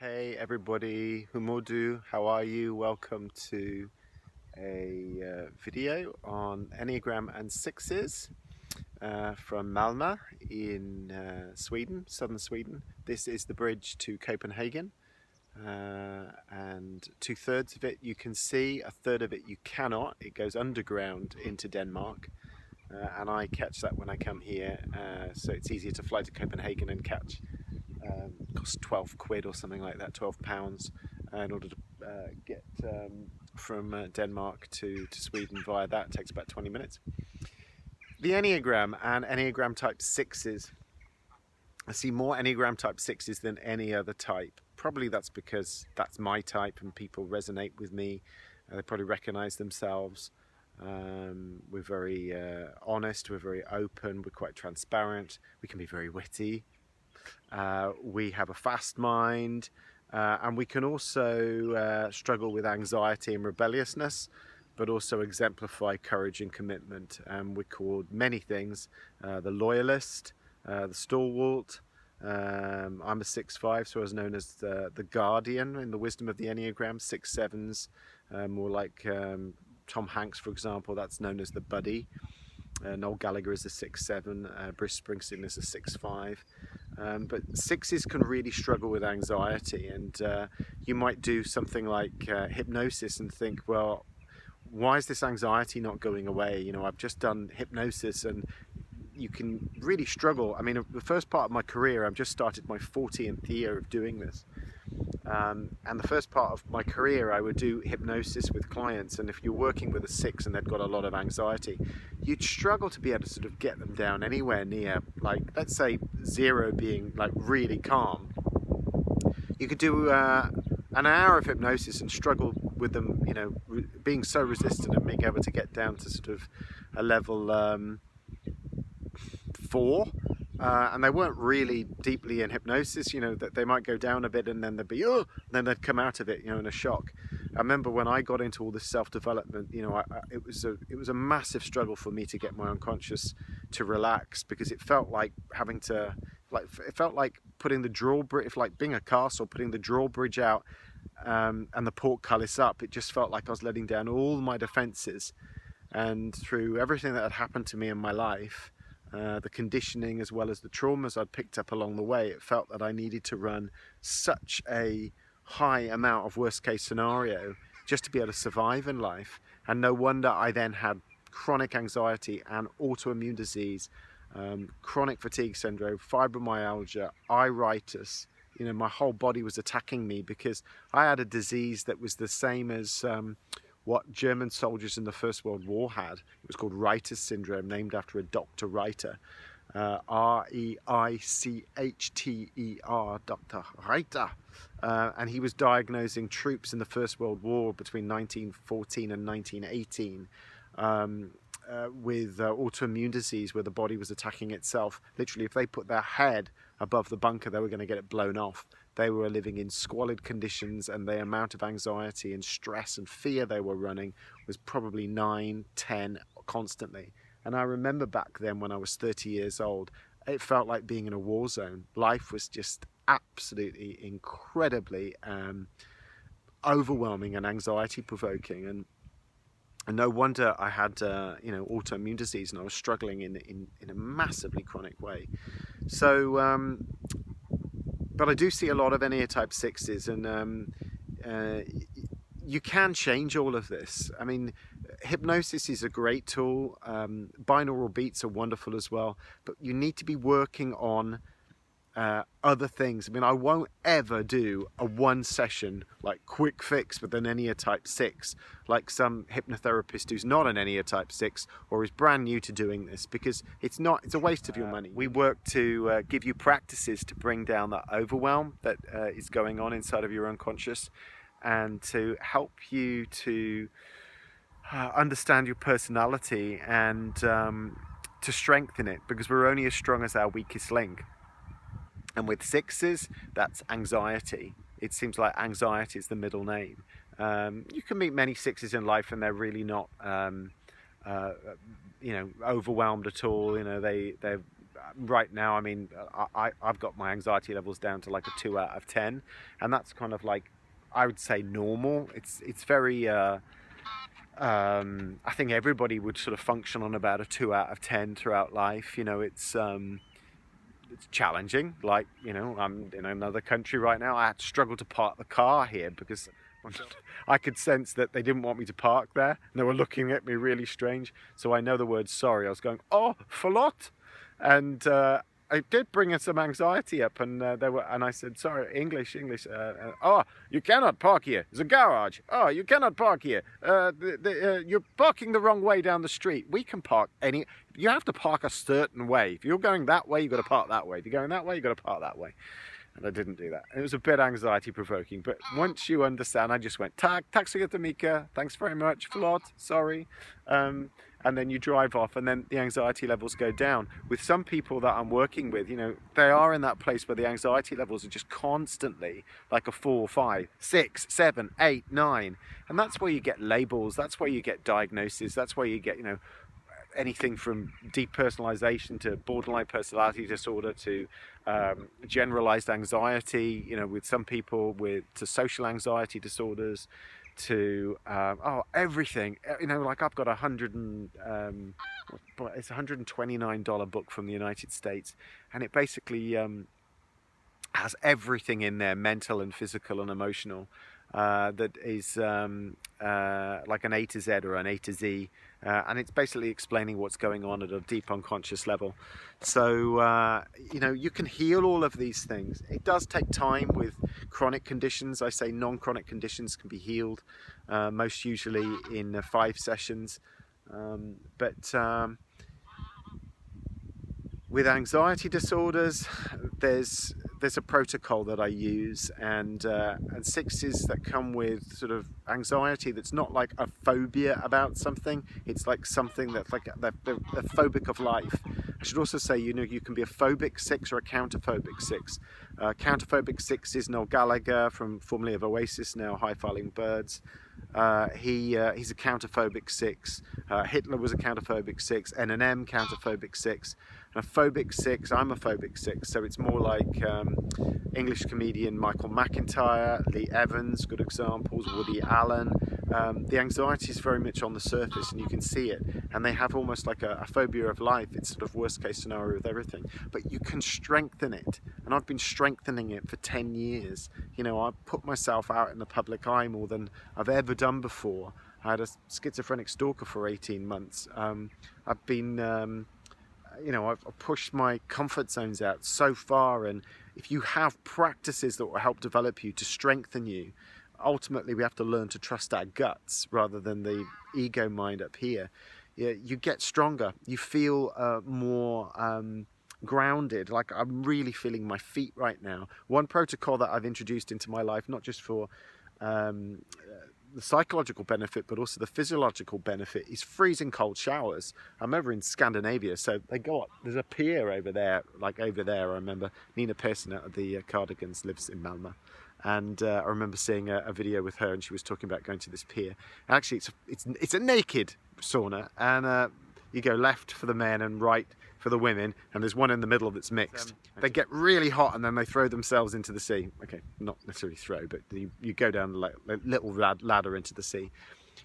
Hey everybody, Humodu, how are you? Welcome to a video on Enneagram and 6's from Malmö in Sweden, southern Sweden. This is the bridge to Copenhagen, and 2/3 of it you can see, 1/3 of it you cannot. It goes underground into Denmark, and I catch that when I come here, so it's easier to fly to Copenhagen and catch. Costs 12 quid or something like that, 12 pounds, in order to get from Denmark to Sweden via that. It takes about 20 minutes. The Enneagram and Enneagram type 6's. I see more Enneagram type 6's than any other type. Probably that's because that's my type and people resonate with me. They probably recognize themselves. We're very honest, we're very open, we're quite transparent, we can be very witty. We have a fast mind, and we can also struggle with anxiety and rebelliousness, but also exemplify courage and commitment. We're called many things: the loyalist, the stalwart. I'm a 6'5", so I was known as the guardian in the wisdom of the Enneagram. 6'7's, more like Tom Hanks, for example, that's known as the buddy. Noel Gallagher is a 6'7", Bruce Springsteen is a 6'5". But 6's can really struggle with anxiety, and you might do something like hypnosis and think, well, why is this anxiety not going away? You know, I've just done hypnosis, and you can really struggle. I mean, the first part of my career, I've just started my 40th year of doing this. And the first part of my career, I would do hypnosis with clients, and if you're working with a 6 and they've got a lot of anxiety, you'd struggle to be able to sort of get them down anywhere near, like, let's say 0 being like really calm. You could do an hour of hypnosis and struggle with them, you know, being so resistant and being able to get down to sort of a level 4. And they weren't really deeply in hypnosis, you know, that they might go down a bit and then they'd be, oh, and then they'd come out of it, you know, in a shock. I remember when I got into all this self-development, you know, it was a massive struggle for me to get my unconscious to relax, because it felt like having to, it felt like putting the drawbridge, like being a castle, putting the drawbridge out and the portcullis up. It just felt like I was letting down all my defenses. And through everything that had happened to me in my life, the conditioning as well as the traumas I'd picked up along the way, it felt that I needed to run such a high amount of worst case scenario just to be able to survive in life. And no wonder I then had chronic anxiety and autoimmune disease, chronic fatigue syndrome, fibromyalgia, iritis. You know, my whole body was attacking me because I had a disease that was the same as what German soldiers in the First World War had. It was called Reiter's syndrome, named after a Dr. Reiter, R-E-I-C-H-T-E-R, Dr. Reiter. And he was diagnosing troops in the First World War between 1914 and 1918 with autoimmune disease, where the body was attacking itself. Literally, if they put their head above the bunker, they were going to get it blown off. They were living in squalid conditions, and the amount of anxiety and stress and fear they were running was probably 9, 10 constantly. And I remember back then when I was 30 years old, it felt like being in a war zone. Life was just absolutely incredibly overwhelming and anxiety provoking. And no wonder I had you know, autoimmune disease, and I was struggling in a massively chronic way. So but I do see a lot of Enneatype 6's, and you can change all of this. I mean, hypnosis is a great tool. Binaural beats are wonderful as well, but you need to be working on other things. I mean, I won't ever do a one session like quick fix with an Enneatype 6 like some hypnotherapist who's not an Enneatype 6 or is brand new to doing this, because it's a waste of your money. We work to give you practices to bring down that overwhelm that is going on inside of your unconscious, and to help you to understand your personality and to strengthen it, because we're only as strong as our weakest link. And with 6's, that's anxiety. It seems like anxiety is the middle name. You can meet many 6's in life, and they're really not, you know, overwhelmed at all. You know, they're right now, I mean, I've got my anxiety levels down to like a 2 out of 10, and that's kind of like, I would say, normal. It's very I think everybody would sort of function on about a 2 out of 10 throughout life. It's challenging. Like, I'm in another country right now. I had to struggle to park the car here because I could sense that they didn't want me to park there, and they were looking at me really strange. So I know the word sorry. I was going, oh, falot, and it did bring us some anxiety up, and and I said, sorry, English. Oh, you cannot park here. There's a garage. Oh, you cannot park here. You're parking the wrong way down the street. We can park you have to park a certain way. If you're going that way, you've got to park that way. If you're going that way, you've got to park that way. And I didn't do that. It was a bit anxiety provoking, but once you understand, I just went, tack så jättemycket, thanks very much, förlåt, sorry. And then you drive off, and then the anxiety levels go down. With some people that I'm working with, they are in that place where the anxiety levels are just constantly like a 4, 5, 6, 7, 8, 9. And that's where you get labels, that's where you get diagnoses, that's where you get, anything from depersonalization to borderline personality disorder to generalized anxiety, with some people to social anxiety disorders, to everything. Like I've got it's $129 book from the United States, and it basically has everything in there, mental and physical and emotional, that is like an A to Z or an A to Z, and it's basically explaining what's going on at a deep unconscious level. So you can heal all of these things. It does take time with chronic conditions. I say non-chronic conditions can be healed, most usually in 5 sessions, but with anxiety disorders, there's a protocol that I use, and 6's that come with sort of anxiety that's not like a phobia about something. It's like something that's like the phobic of life. I should also say, you can be a phobic 6 or a counterphobic 6. Counterphobic 6 is Noel Gallagher, formerly of Oasis, now High Filing Birds. He's a counterphobic 6. Hitler was a counterphobic 6. N counterphobic 6. And a phobic 6, I'm a phobic 6, so it's more like English comedian Michael McIntyre, Lee Evans, good examples, Woody Allen. The anxiety is very much on the surface, and you can see it, and they have almost like a phobia of life. It's sort of worst case scenario with everything, but you can strengthen it, and I've been strengthening it for 10 years. I put myself out in the public eye more than I've ever done before. I had a schizophrenic stalker for 18 months. I've been I've pushed my comfort zones out so far, and if you have practices that will help develop you to strengthen you, ultimately we have to learn to trust our guts rather than the ego mind up here. You get stronger, you feel more grounded. Like I'm really feeling my feet right now. One protocol that I've introduced into my life, not just for the psychological benefit but also the physiological benefit, is freezing cold showers. I'm over in Scandinavia, so there's a pier over there, I remember Nina Persson out of the Cardigans lives in Malmö, and I remember seeing a video with her, and she was talking about going to this pier. Actually, it's a naked sauna, and you go left for the men and right for the women, and there's one in the middle that's mixed. They get really hot, and then they throw themselves into the sea. Okay, not necessarily throw, but you go down a little ladder into the sea.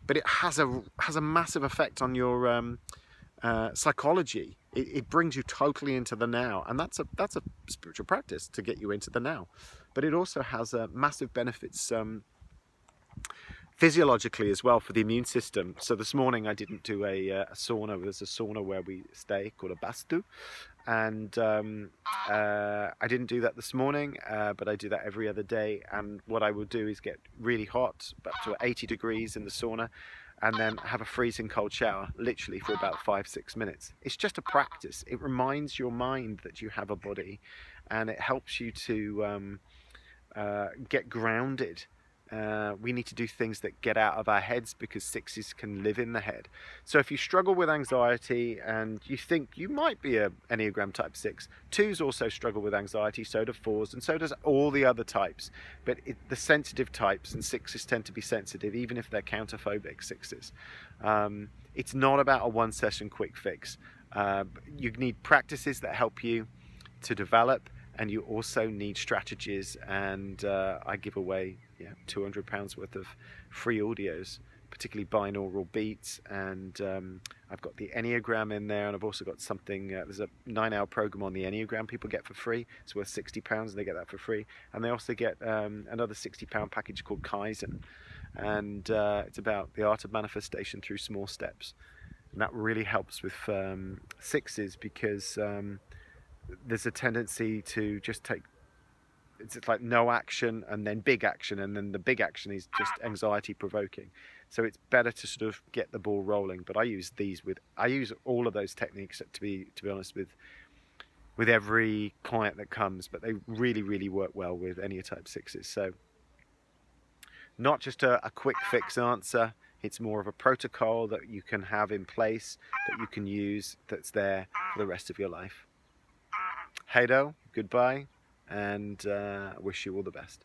But it has a massive effect on your psychology. It brings you totally into the now, and that's a spiritual practice to get you into the now. But it also has massive benefits physiologically as well for the immune system. So this morning I didn't do a sauna. There's a sauna where we stay called a bastu, and I didn't do that this morning, but I do that every other day. And what I will do is get really hot, up to 80 degrees in the sauna, and then have a freezing cold shower, literally for about 5-6 minutes. It's just a practice. It reminds your mind that you have a body, and it helps you to get grounded. We need to do things that get out of our heads, because 6's can live in the head. So if you struggle with anxiety and you think you might be a Enneagram type 6, 2's also struggle with anxiety, so do 4's, and so does all the other types. But the sensitive types, and 6's tend to be sensitive even if they're counterphobic 6's. It's not about a one session quick fix. You need practices that help you to develop, and you also need strategies. And I give away £200 worth of free audios, particularly binaural beats, and I've got the Enneagram in there, and I've also got something, there's a 9-hour program on the Enneagram people get for free. It's worth £60, they get that for free, and they also get another £60 package called Kaizen, and it's about the art of manifestation through small steps, and that really helps with 6's, because there's a tendency to just take, it's like no action and then big action, and then the big action is just anxiety provoking. So it's better to sort of get the ball rolling. But I use all of those techniques, to be honest, with every client that comes, but they really work well with Enneatype 6's. So not just a quick fix answer, it's more of a protocol that you can have in place, that you can use, that's there for the rest of your life. Hey do, goodbye, and wish you all the best.